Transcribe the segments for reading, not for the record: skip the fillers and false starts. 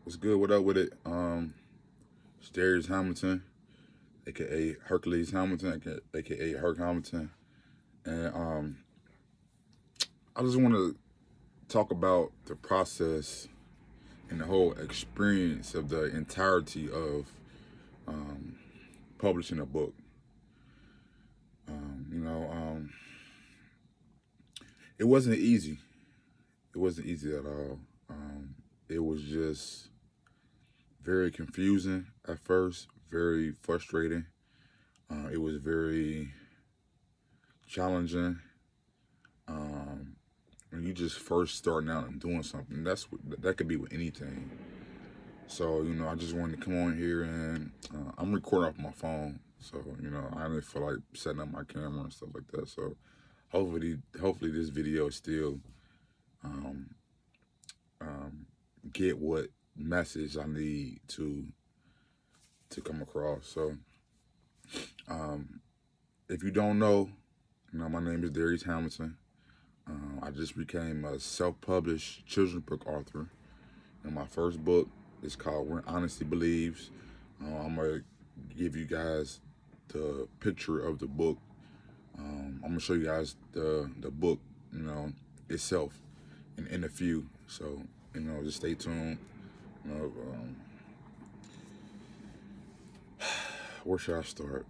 What's good? What up with it? It's Darius Hamilton, aka Hercules Hamilton, aka Herc Hamilton, and I just want to talk about the process and the whole experience of the entirety of um, publishing a book. Um, you know, um, it wasn't easy. It wasn't easy at all. It was just very confusing at first, very frustrating. It was very challenging. Um, when you just first starting out and doing something, that could be with anything. So I just wanted to come on here and I'm recording off my phone, so I didn't feel like setting up my camera and stuff like that. So hopefully this video still um, um, get what message I need to come across. So um, if you don't know, my name is Darius Hamilton. I just became a self-published children's book author, and my first book is called When Honesty Believes. I'm gonna give you guys the picture of the book. I'm gonna show you guys the book, itself, in a few. So just stay tuned. You know, um, where should I start?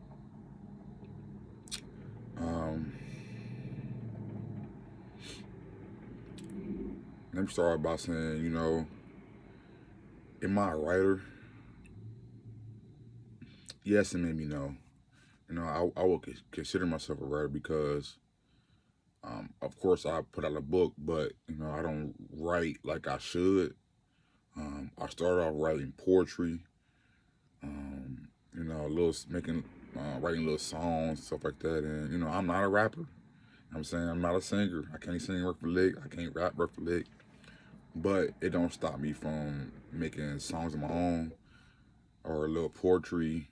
Um, Let me start by saying, am I a writer? Yes, and maybe no. I would consider myself a writer because, of course, I put out a book, but I don't write like I should. I started off writing poetry, a little making, writing little songs, stuff like that. And I'm not a rapper. I'm saying I'm not a singer. I can't sing word for lick. I can't rap word for lick. But it don't stop me from making songs of my own or a little poetry,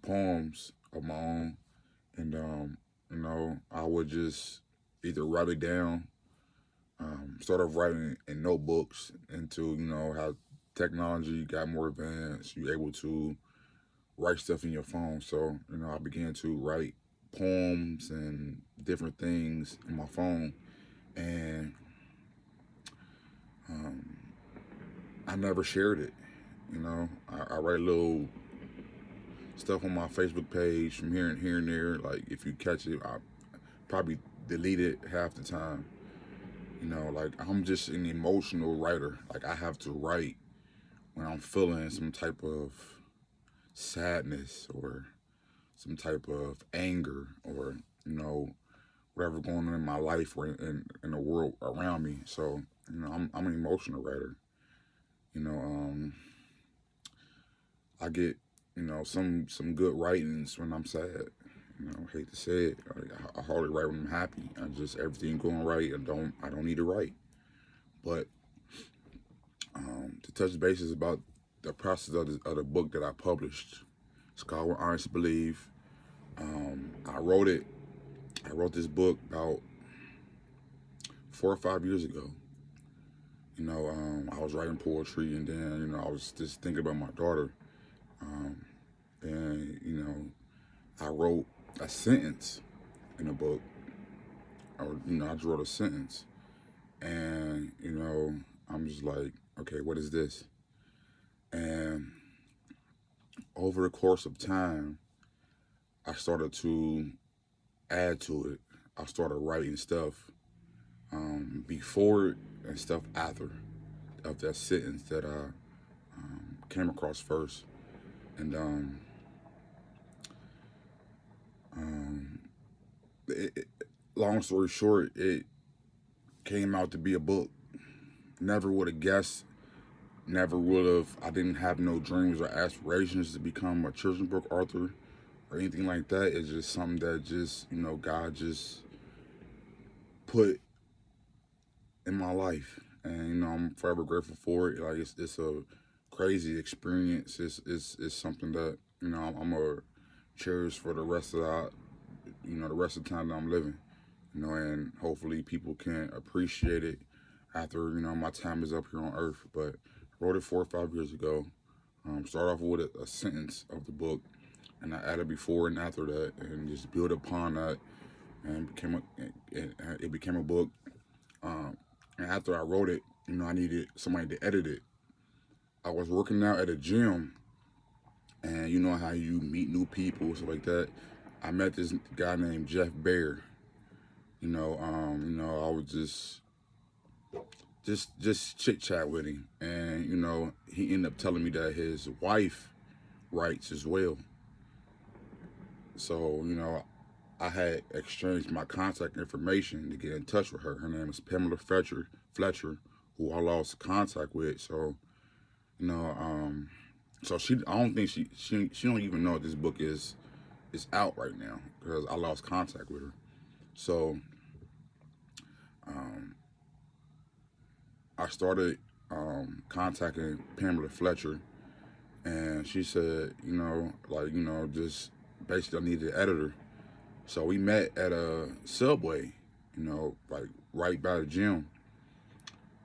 poems of my own. And I would just either write it down, start off writing in notebooks until how technology got more advanced. You're able to write stuff in your phone. So I began to write poems and different things in my phone, and um, I never shared it. I write little stuff on my Facebook page from here and there. Like if you catch it, I probably delete it half the time. Like I'm just an emotional writer. Like I have to write when I'm feeling some type of sadness or some type of anger or whatever going on in my life or in the world around me. So I'm an emotional writer. You know, um, I get some good writings when I'm sad. I hate to say it. I hardly write when I'm happy. I just everything going right. I don't need to write. But to touch bases about the process of the book that I published, it's called When Honesty Believe. I wrote it. I wrote this book about 4 or 5 years ago. I was writing poetry, and then I was just thinking about my daughter, um, and I wrote a sentence in the book, or I just wrote a sentence, and I'm just like, okay, what is this? And over the course of time, I started to add to it. I started writing stuff before it and stuff after of that sentence that I came across first. And um, long story short, it came out to be a book. Never would have guessed. Never would have. I didn't have no dreams or aspirations to become a children's book author or anything like that. It's just something that just God just put in my life, and I'm forever grateful for it. Like it's a crazy experience. It's something that I'm gonna cherish for the rest of the rest of the time that I'm living. And hopefully people can appreciate it after my time is up here on Earth. But Wrote it 4 or 5 years ago. Started off with a sentence of the book, and I added before and after that, and just built upon that, and it became a book. Um, and after I wrote it, I needed somebody to edit it. I was working out at a gym, and you know how you meet new people, stuff like that. I met this guy named Jeff Bear. I was just chit chat with him, and he ended up telling me that his wife writes as well. So I had exchanged my contact information to get in touch with her. Her name is Pamela Fletcher, who I lost contact with. So you know, so I don't think she don't even know this book is out right now because I lost contact with her. So um, I started contacting Pamela Fletcher, and she said, just basically I needed an editor. So we met at a Subway, like right by the gym,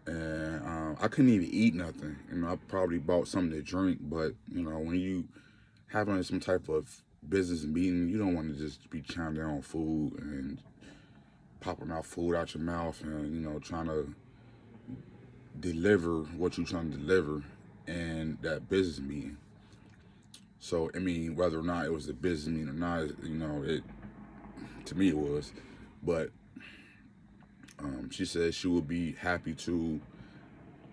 and I couldn't even eat nothing. I probably bought something to drink, but when you having some type of business meeting, you don't want to just be chowing down on food and popping out food out your mouth and trying to deliver what you're trying to deliver in that business meeting. So I mean, whether or not it was a business meeting or not, it to me it was, but she said she would be happy to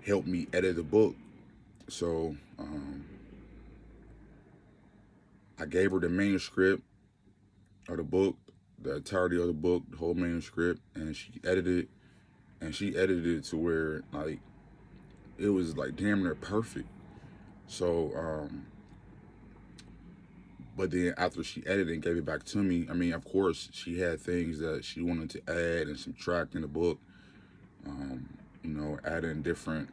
help me edit the book. So I gave her the manuscript of the book, the entirety of the book, the whole manuscript, and she edited it to where like it was like damn near perfect. So but then after she edited and gave it back to me, I mean, of course, she had things that she wanted to add and subtract in the book. Um, adding different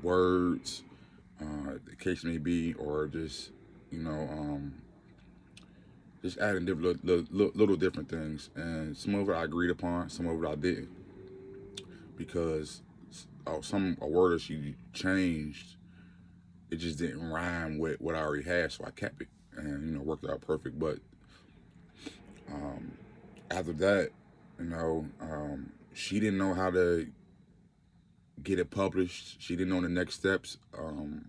words, the case may be, or just you know, um, just adding different little different things. And some of it I agreed upon, some of it I didn't, because some a word that she changed, it just didn't rhyme with what I already had, so I kept it, and worked out perfect. But um, after that, she didn't know how to get it published. She didn't know the next steps.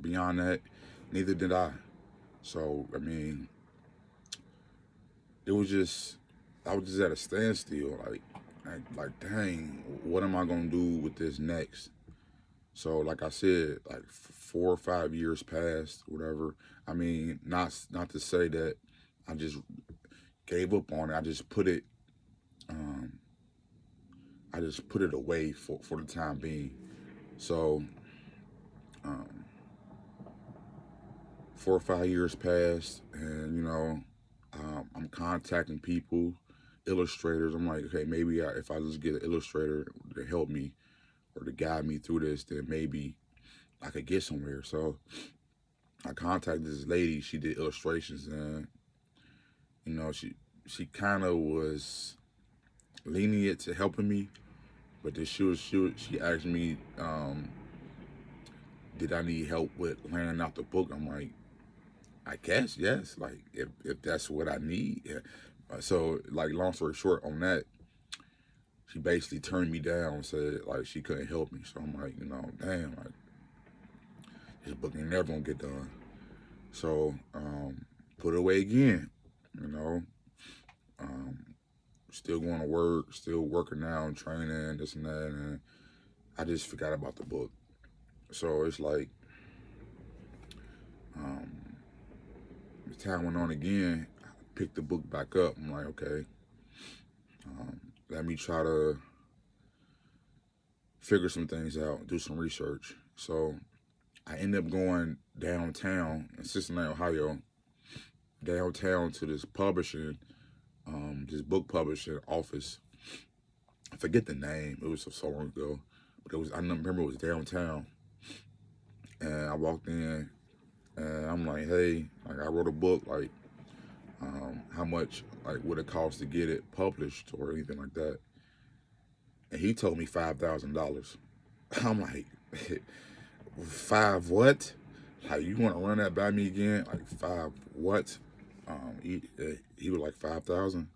Beyond that, neither did I. So I mean, it was just I was just at a standstill. Like, dang, what am I gonna do with this next? So, like I said, like 4 or 5 years passed, whatever. I mean, not to say that I just gave up on it. Um, I just put it away for the time being. So, um, 4 or 5 years passed, and I'm contacting people, illustrators. I'm like, okay, maybe if I just get an illustrator to help me or to guide me through this, then maybe I could get somewhere. So I contacted this lady. She did illustrations, and she kind of was lenient to helping me, but then she asked me, did I need help with laying out the book? I'm like, I guess yes. Like if that's what I need. Yeah. So like long story short on that, she basically turned me down, said like she couldn't help me. So I'm like, damn, like this book ain't never gonna get done. So put it away again. You know, um, still going to work, still working out, training, this and that, and I just forgot about the book. So it's like, um, as time went on again, I picked the book back up. I'm like, okay, let me try to figure some things out, do some research. So I ended up going downtown in Cincinnati, Ohio, downtown to this book publishing office. I forget the name. It was so long ago, but I remember it was downtown. And I walked in, and I'm like, hey, like I wrote a book, like, how much like would it cost to get it published or anything like that? And he told me $5,000. I'm like, five what? Like, you want to run that by me again? Like, five what? He was like 5,000.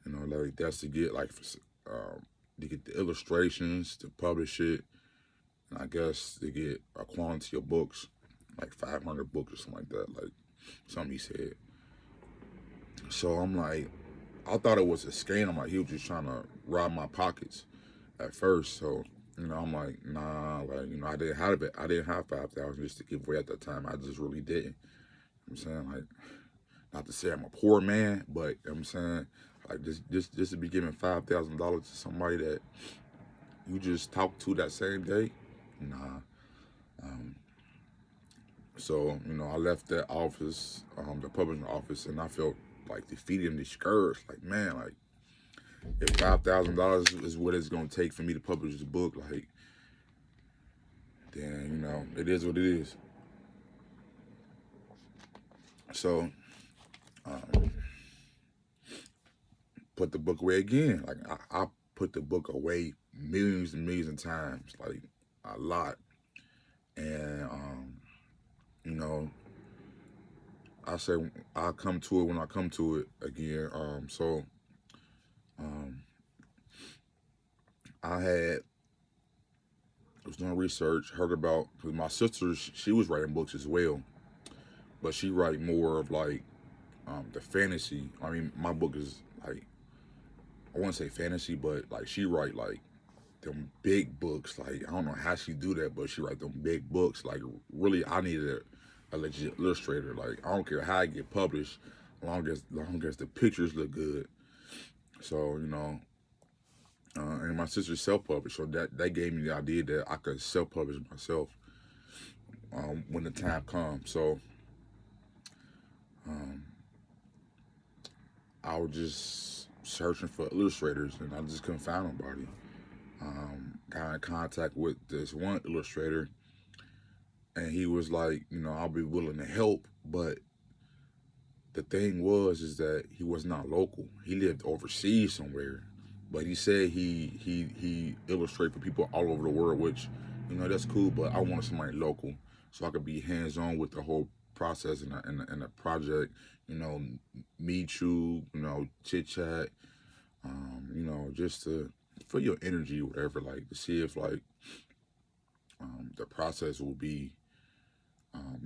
You know, like that's to get like to get the illustrations to publish it, and I guess to get a quantity of books, like 500 books or something like that. Like something he said. So I'm like, I thought it was a scam. I'm like, he was just trying to rob my pockets at first. So I'm like, nah, like I didn't have it. I didn't have 5,000 just to give away at that time. I just really didn't. I'm saying, like, not to say I'm a poor man, but I'm saying, like, just to be giving $5,000 to somebody that you just talked to that same day, nah. Um, so I left that office, the publishing office, and I felt like defeated and discouraged. Like, man, like, if $5,000 is what it's gonna take for me to publish the book, like, then it is what it is. So, um, put the book away again. Like, I put the book away millions and millions of times, like a lot. And you know, I say I'll come to it when I come to it again. Um, I was doing research, heard about, because my sister, she was writing books as well, but she write more of like the fantasy. I mean, my book is like, I wouldn't say fantasy, but like she write like them big books. Like, I don't know how she do that, but she write them big books. Like, really, I needed a legit illustrator. Like, I don't care how I get published, long as the pictures look good. So and my sister self-published, so that gave me the idea that I could self-publish myself when the time comes. So um, I was just searching for illustrators, and I just couldn't find nobody. Got in contact with this one illustrator, and he was like, I'll be willing to help, but the thing is that he was not local. He lived overseas somewhere, but he said he illustrated for people all over the world, which that's cool. But I wanted somebody local, so I could be hands on with the whole process and the project. Meet you, chit chat, just to for your energy, or whatever, like to see if like the process will be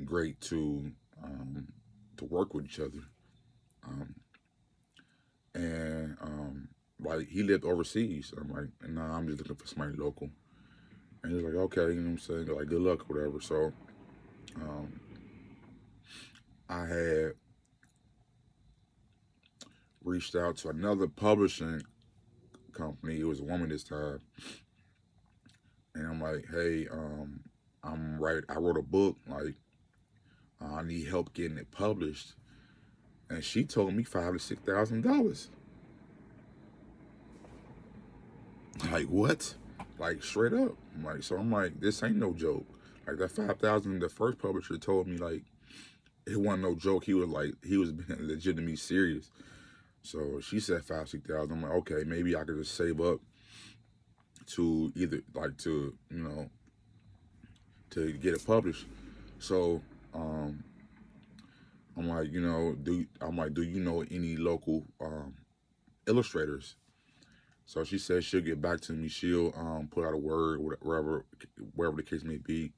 great to work with each other. Um, and like he lived overseas. I'm like, nah, I'm just looking for somebody local. And he's like, okay, you know what I'm saying? Like, good luck or whatever. So um, I had reached out to another publishing company. It was a woman this time. And I'm like, hey, I wrote a book. Like, I need help getting it published. And she told me $5,000 to $6,000. Like, what? Like, straight up. I'm like, this ain't no joke. Like, that 5,000, the first publisher told me, like, it wasn't no joke. He was being legitimately serious. So she said 5,000, 6,000. I'm like, okay, maybe I could just save up to either, like, to get it published. So, I'm like, do you know any local illustrators? So she said she'll get back to me. She'll put out a word, wherever the case may be.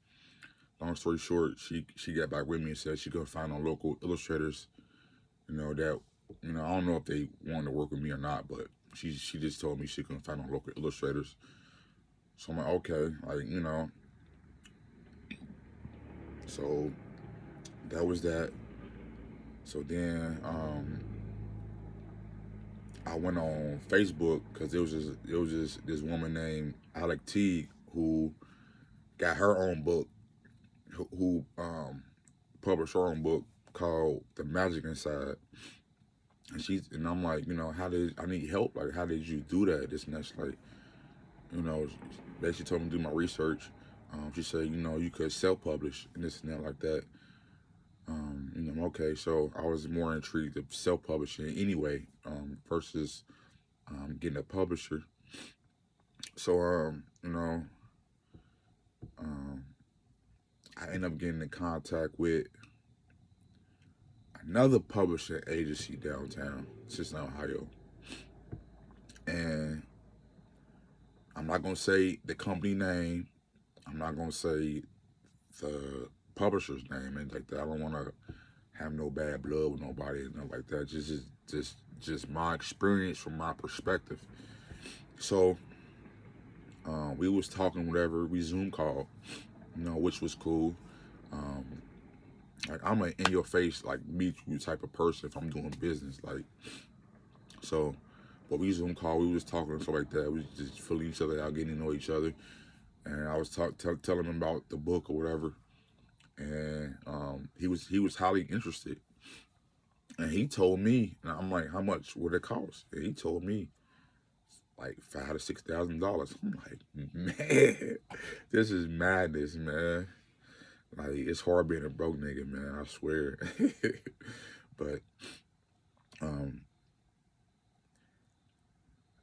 Long story short, she got back with me and said she could find on local illustrators. That I don't know if they wanted to work with me or not, but she just told me she couldn't find on local illustrators. So I'm like, okay, like So that was that. So then I went on Facebook because it was just this woman named Alec Teague who got her own book, who published her own book called The Magic Inside. And I'm like, I need help. Like, how did you do that? This and that's like, you know, basically told me to do my research. She said, you could self-publish and this and that like that. Okay, so I was more intrigued of self-publishing anyway, versus getting a publisher. So, um, I ended up getting in contact with another publishing agency downtown, Cincinnati, Ohio. And I'm not going to say the company name. I'm not going to say the publisher's name and like that. I don't want to have no bad blood with nobody and nothing like that. Just my experience from my perspective. So we was talking whatever. We Zoom called, which was cool. Like I'm an in your face, like meet you type of person if I'm doing business. Like so, but we Zoom call. We was talking and stuff like that. We was just filling each other out, getting to know each other. And I was telling him about the book or whatever. And he was highly interested. And he told me, and I'm like, how much would it cost? And he told me like $5,000 to $6,000. I'm like, man, this is madness, man. Like it's hard being a broke nigga, man. I swear. But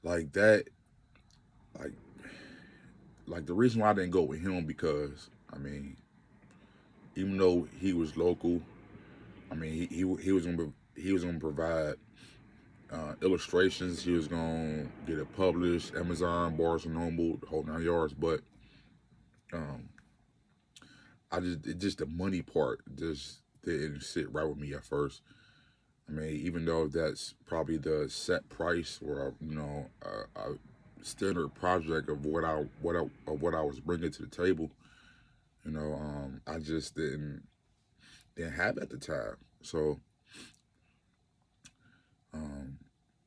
like that, like the reason why I didn't go with him because I mean, even though he was local, I mean he was gonna provide illustrations. He was gonna get it published, Amazon, Barnes and Noble, the whole 9 yards. But um, just the money part just didn't sit right with me at first. I mean, even though that's probably the set price or a standard project of what I was bringing to the table, I just didn't have at the time. So, um,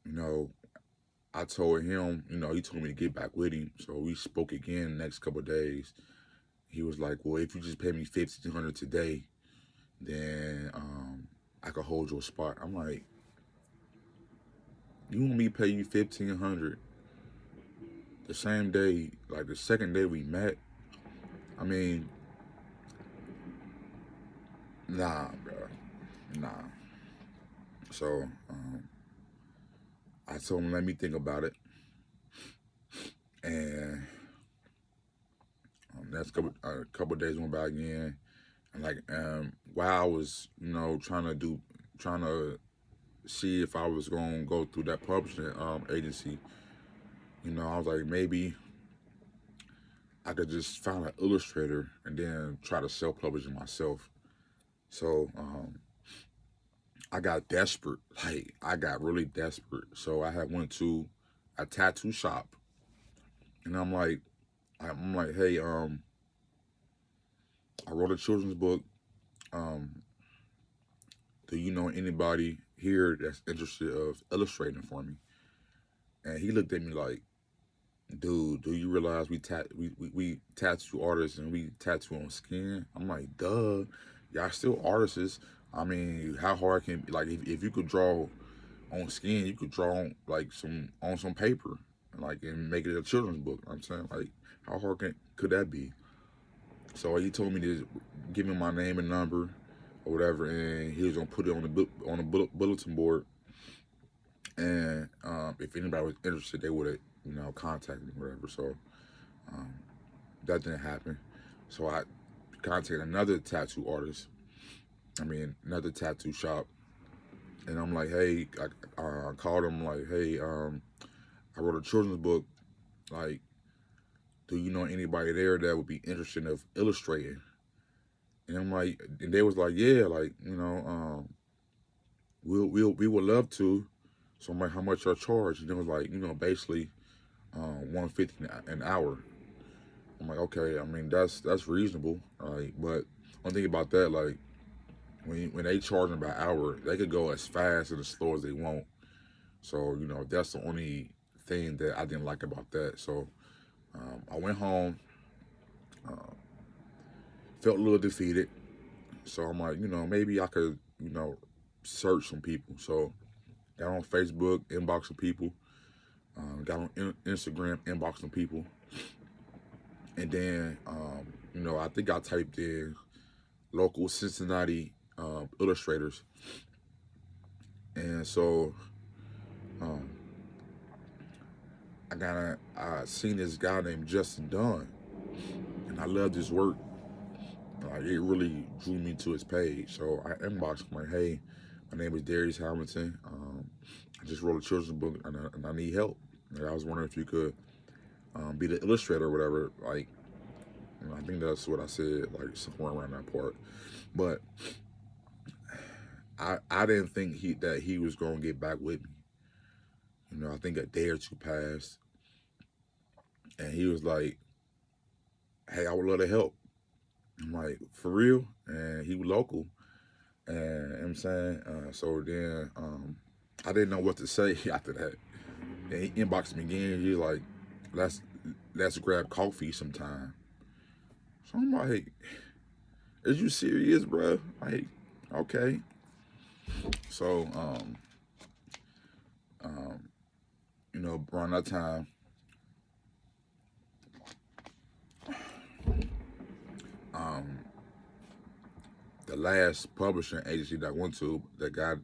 you know, I told him, he told me to get back with him. So we spoke again the next couple of days. He was like, well, if you just pay me $1,500 today, then I could hold your spot. I'm like, you want me to pay you $1,500 the same day, like the second day we met? I mean, nah, bro, nah. So I told him let me think about it, and that's a couple of days went by again, and like while I was trying to see if I was gonna go through that publishing agency, I was like maybe I could just find an illustrator and then try to self-publish it myself. So I got desperate. Like I got really desperate. So I had went to a tattoo shop, and I'm like, hey, I wrote a children's book. Um, do you know anybody here that's interested of illustrating for me? And he looked at me like, dude, do you realize we tattoo artists and we tattoo on skin? I'm like, duh, y'all still artists. I mean, how hard can like if you could draw on skin, you could draw on like some paper, like and make it a children's book. I'm saying like, how hard could that be? So he told me to give him my name and number or whatever, and he was gonna put it on the bulletin board. And if anybody was interested, they would have contacted me or whatever. So um, that didn't happen. So I contacted another tattoo artist. I mean, another tattoo shop, and I'm like, hey, I called him like, hey, I wrote a children's book. Like, do you know anybody there that would be interested of illustrating? And I'm like, and they was like, yeah, like we would love to. So I'm like, how much I charge? And it was like, basically, $150 an hour. I'm like, okay, I mean that's reasonable, right? But one thing about that, like when they charge them by hour, they could go as fast and as slow as they want. So that's the only thing that I didn't like about that. So I went home, felt a little defeated. So I'm like, maybe I could, search some people. So got on Facebook, inbox some people. Got on Instagram, inbox some people. And then, I think I typed in local Cincinnati illustrators. And so I seen this guy named Justin Dunn. And I loved his work. Like it really drew me to his page. So I inboxed him like, hey, my name is Darius Hamilton. I just wrote a children's book and I need help. And I was wondering if you could be the illustrator or whatever. Like, I think that's what I said, like somewhere around that part. But I didn't think that he was gonna get back with me. I think a day or two passed, and he was like, "Hey, I would love to help." I'm like, "For real?" And he was local, and you know what I'm saying. So then I didn't know what to say after that. And he inboxed me again. He's like, "Let's grab coffee sometime." So I'm like, "Is you serious, bro?" Like, okay. So um, around that time, um, the last publishing agency that I went to, the guy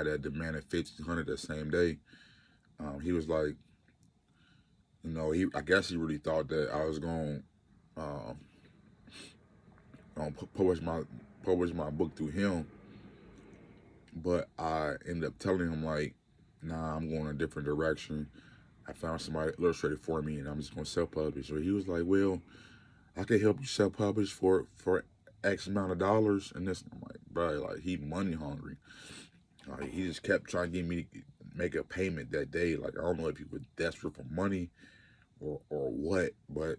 that demanded 1,500 that same day. He was like, I guess he really thought that I was um, gonna publish my book through him, but I ended up telling him like, nah, I'm going a different direction. I found somebody illustrated for me, and I'm just gonna self publish. So he was like, well, I can help you self publish for X amount of dollars, and this. I'm like, bro, like he money hungry. He just kept trying to get me to make a payment that day. Like I don't know if he was desperate for money or what, but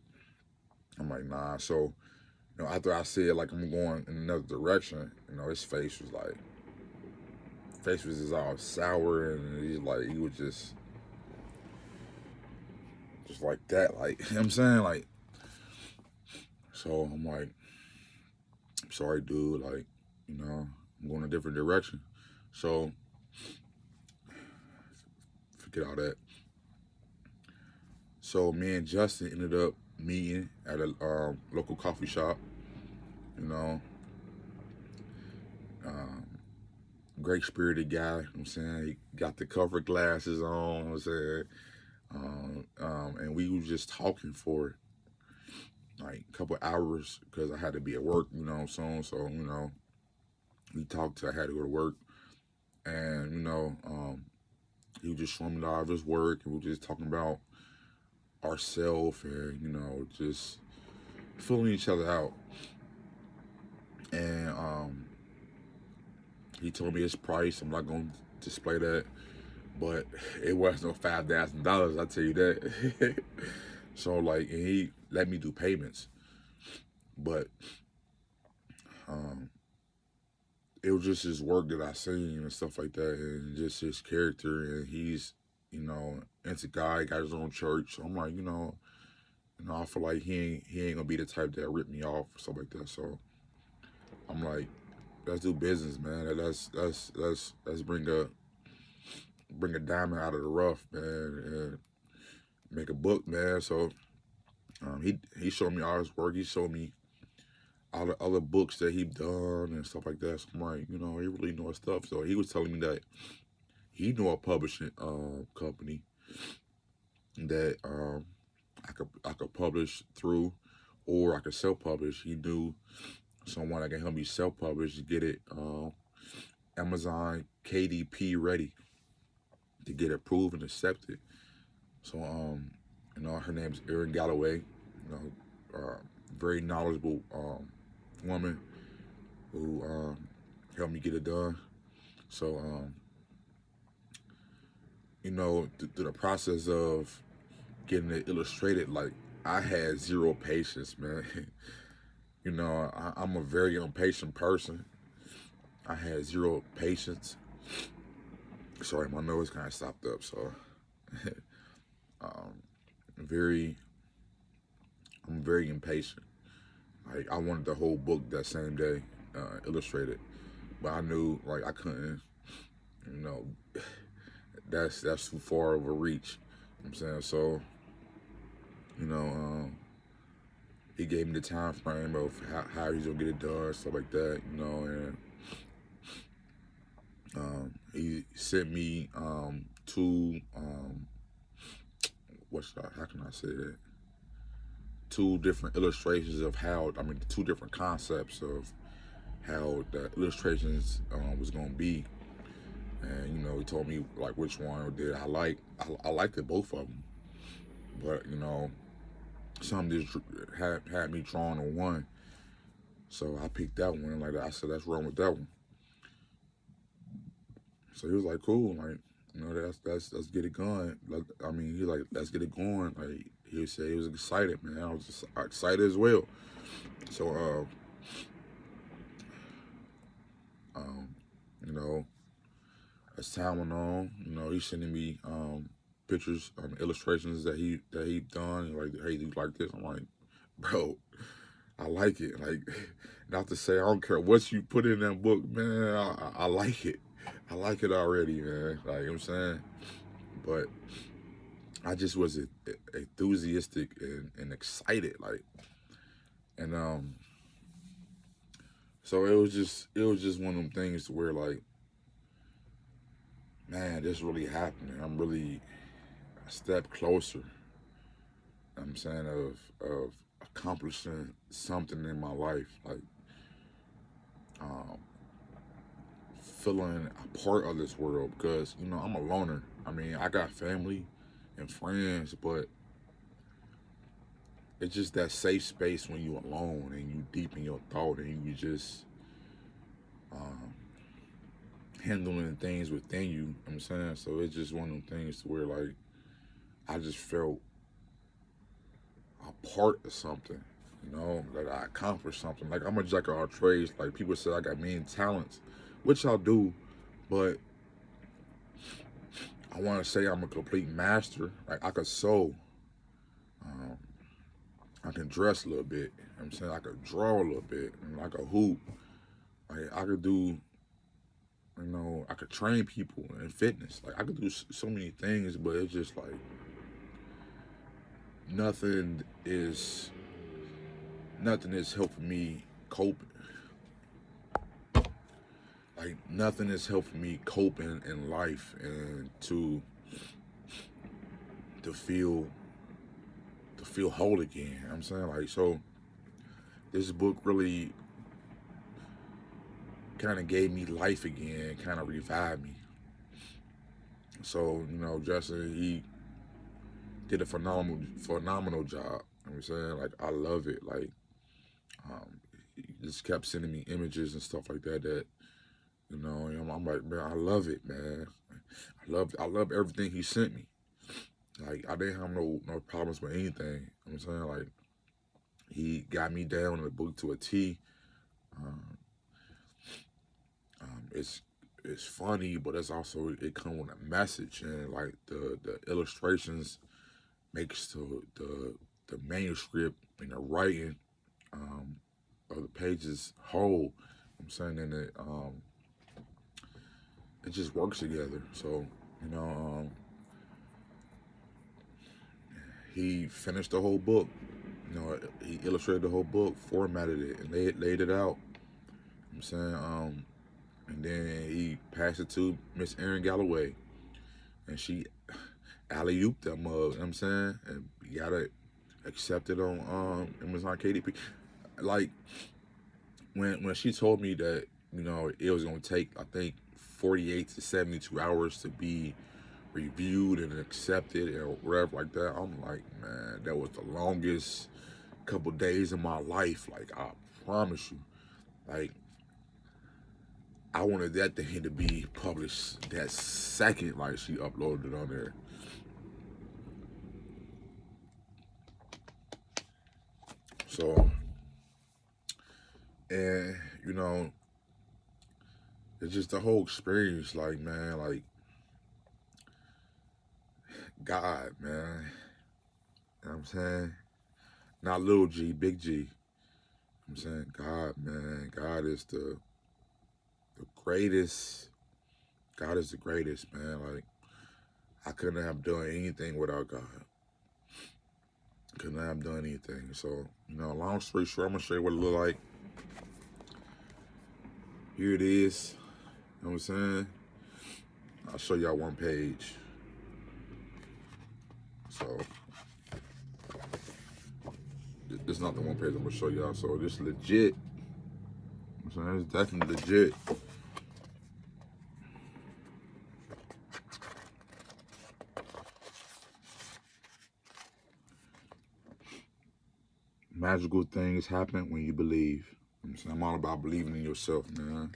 I'm like, nah. So after I said like I'm going in another direction, his face was just all sour, and he's like he was just like that, like you know what I'm saying, like. So I'm like, I'm sorry, dude. Like, I'm going a different direction. So forget all that. So me and Justin ended up meeting at a local coffee shop. You know, um, great spirited guy. You know what I'm saying, he got the cover glasses on. You know what I'm saying, and we was just talking for like a couple hours because I had to be at work. So we talked till I had to go to work, and he was just showing me all of his work, and we were just talking about ourselves, and just filling each other out. And he told me his price. I'm not gonna display that, but it wasn't no $5,000. I tell you that. So like, and he let me do payments, but um, it was just his work that I seen and stuff like that, and just his character. And he's into God, got his own church. So I'm like, I feel like he ain't gonna be the type that rip me off or stuff like that. So I'm like, let's do business, man. Let's bring a diamond out of the rough, man, and make a book, man. So he showed me all his work. He showed me all the other books that he done and stuff like that. So I'm like, he really knows stuff. So he was telling me that he knew a publishing company that I could publish through, or I could self publish. He knew someone that can help me self publish, get it Amazon KDP ready to get approved and accepted. So her name's Erin Galloway. Very knowledgeable woman who helped me get it done. So through the process of getting it illustrated, like I had zero patience, man. I'm a very impatient person. I had zero patience. Sorry, my nose kind of stopped up, so um, very, I'm very impatient. Like I wanted the whole book that same day, illustrated, but I knew like I couldn't. You know, that's too far of a reach. You know what I'm saying, so you know, he gave me the time frame of how he's gonna get it done, stuff like that. And he sent me two how can I say that? two different illustrations of how, I mean, the two different concepts of how the illustrations was gonna be. And he told me like which one did I like. I liked it, both of them, but some just had me drawn on one, so I picked that one. Like I said, let's run with that one. So he was like, cool, like let's get it going. I mean, he like, let's get it going. Like he said, he was excited, man. I was just excited as well. So you know, as time went on, he's sending me pictures, illustrations that he done. Like, hey, do you like this? I'm like, bro, I like it. Like, not to say I don't care what you put in that book, man. I like it. I like it already, man. Like, you know what I'm saying? But I just was enthusiastic and excited, like, and so it was just one of them things to where, like, man, this really happening. I'm really a step closer. I'm saying of accomplishing something in my life, like um, feeling a part of this world, because I'm a loner. I mean, I got family and friends, but it's just that safe space when you alone and you deep in your thought and you just um, handling things within you. You know what I'm saying? So it's just one of them things to where, like, I just felt a part of something, that I accomplished something. Like, I'm a jack of all trades. Like, people say I got many talents, which I do, but I want to say I'm a complete master. Like, I could sew, um, I can dress a little bit. You know what I'm saying? I could draw a little bit, and I could hoop. Like, I could do, I could train people in fitness. Like, I could do so many things, but it's just like nothing is helping me cope. Like, nothing is helping me cope in life and to feel whole again. You know what I'm saying? Like, so this book really kind of gave me life again, kind of revived me. So, Justin, he did a phenomenal job. You know what I'm saying? Like, I love it. Like, he just kept sending me images and stuff like that, I'm like, man, I love it, man. I love everything he sent me. Like, I didn't have no problems with anything. You know what I'm saying? Like, he got me down in the book to a T. Um, it's funny, but it's also, it comes with a message, and like the illustrations makes the manuscript and the writing of the pages whole. I'm saying, and it just works together. So he finished the whole book. He illustrated the whole book, formatted it, and laid it out. I'm saying, and then he passed it to Miss Erin Galloway, and she alley-ooped that mug. You know what I'm saying, and you got it accepted on Amazon KDP. Like, when she told me that it was gonna take, I think, 48 to 72 hours to be reviewed and accepted or whatever like that, I'm like, man, that was the longest couple days of my life. Like, I promise you. Like, I wanted that thing to be published that second, like, she uploaded it on there. So, and it's just the whole experience. Like, man, like, God, man. You know what I'm saying? Not little G, big G. I'm saying, God, man. God is the greatest. God is the greatest, man. Like, I couldn't have done anything without God. Couldn't have done anything. So, long story short, I'm going to show you what it look like. Here it is. You know what I'm saying? I'll show y'all one page. So, This is not the one page I'm gonna show y'all. So this legit. I'm saying it's definitely legit. Magical things happen when you believe. I'm saying I'm all about believing in yourself, man.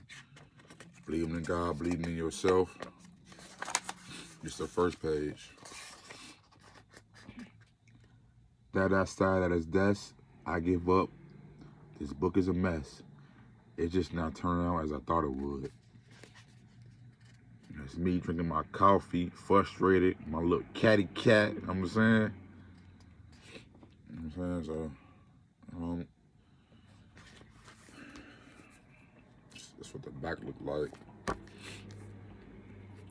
Believing in God, believing in yourself. It's the first page. That I sat at his desk, I give up. This book is a mess. It just not turned out as I thought it would. It's me drinking my coffee, frustrated, my little catty cat, you know what I'm saying? You know what I'm saying? So, that's what the back look like. You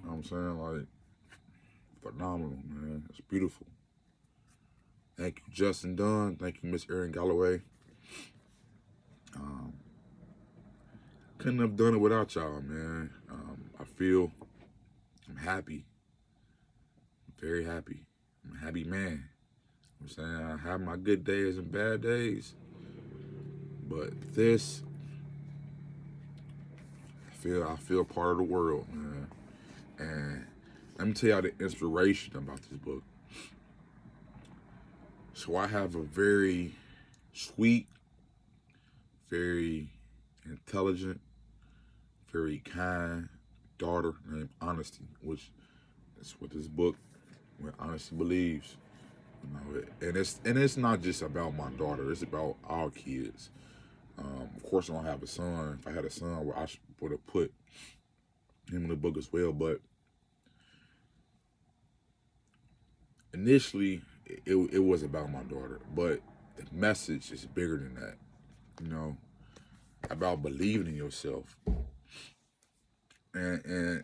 know what I'm saying? Like, phenomenal, man. It's beautiful. Thank you, Justin Dunn. Thank you, Miss Erin Galloway. Couldn't have done it without y'all, man. I feel I'm happy. I'm very happy. I'm a happy man. You know what I'm saying? I have my good days and bad days. But this, I feel part of the world, man. And let me tell y'all the inspiration about this book. So I have a very sweet, very intelligent, very kind daughter named Honesty, which is what this book, When Honesty Believes. You know, and it's not just about my daughter. It's about all kids. Of course, I don't have a son. If I had a son, well, I would have put him in the book as well. But initially, it was about my daughter. But the message is bigger than that. You know, about believing in yourself. And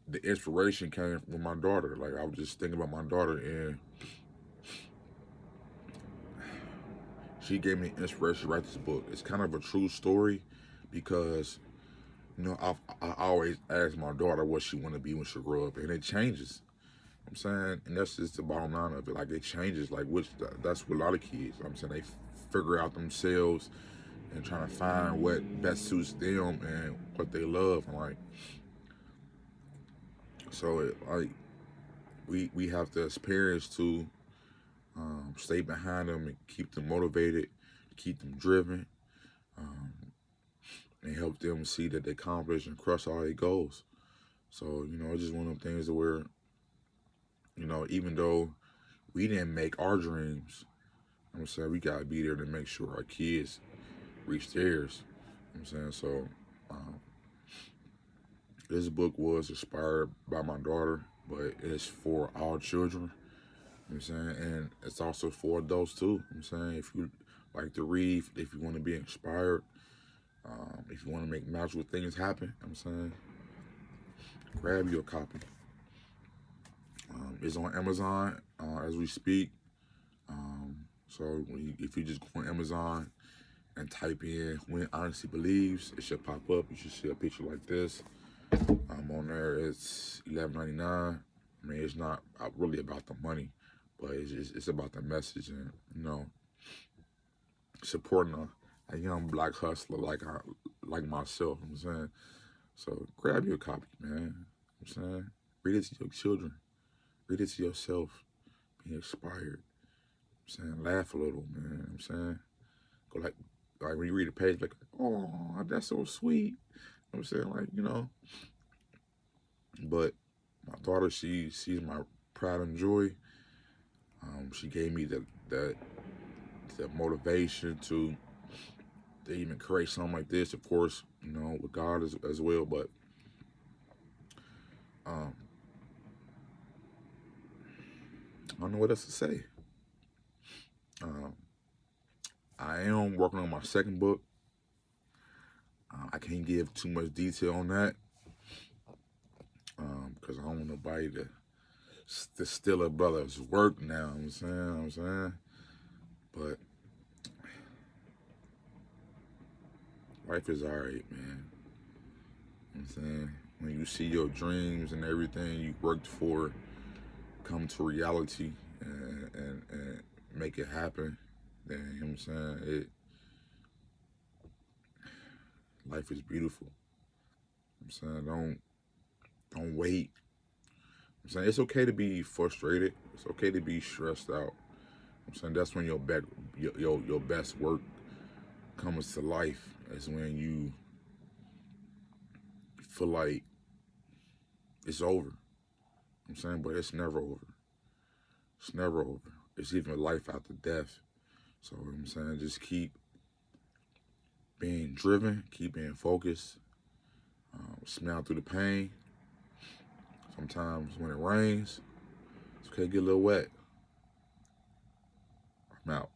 the inspiration came from my daughter. Like, I was just thinking about my daughter, and she gave me inspiration to write this book. It's kind of a true story because, you know, I always ask my daughter what she want to be when she grow up, and it changes. I'm saying, and that's just the bottom line of it. Like, it changes. Like, that's what a lot of kids. I'm saying they figure out themselves and trying to find what best suits them and what they love. And like, so like we have to experience to stay behind them and keep them motivated, keep them driven, and help them see that they accomplish and crush all their goals. So, you know, it's just one of them things where, you know, even though we didn't make our dreams, I'm saying we gotta be there to make sure our kids reach theirs. I'm saying, so this book was inspired by my daughter, but it's for all children. You know what I'm saying, and it's also for adults too. You know what I'm saying, if you like to read, if you want to be inspired, if you want to make magical things happen, you know what I'm saying, grab your copy. It's on Amazon as we speak. So if you just go on Amazon and type in When Honesty Believes, it should pop up. You should see a picture like this. On there, it's $11.99. I mean, it's not really about the money, but it's about the message and, you know, supporting a young black hustler like myself. You know what I'm saying, so grab your copy, man. You know what I'm saying, read it to your children, read it to yourself, be inspired. You know what I'm saying, laugh a little, man. You know what I'm saying, go like when you read a page, like, oh, that's so sweet. You know what I'm saying, like, you know. But my daughter, she's my pride and joy. She gave me the motivation to even create something like this. Of course, you know, with God as well. But I don't know what else to say. I am working on my second book. I can't give too much detail on that because I don't want nobody to steal a brother's work now. You know what I'm saying? But life is alright, man. You know what I'm saying? When you see your dreams and everything you worked for come to reality and make it happen, then, you know what I'm saying, life is beautiful. You know what I'm saying, don't wait. I'm saying it's okay to be frustrated. It's okay to be stressed out. I'm saying that's when your best work comes to life. Is when you feel like it's over. I'm saying, but it's never over. It's never over. It's even life after death. So I'm saying, just keep being driven, keep being focused, smile through the pain. Sometimes when it rains, it's okay to get a little wet. I'm out.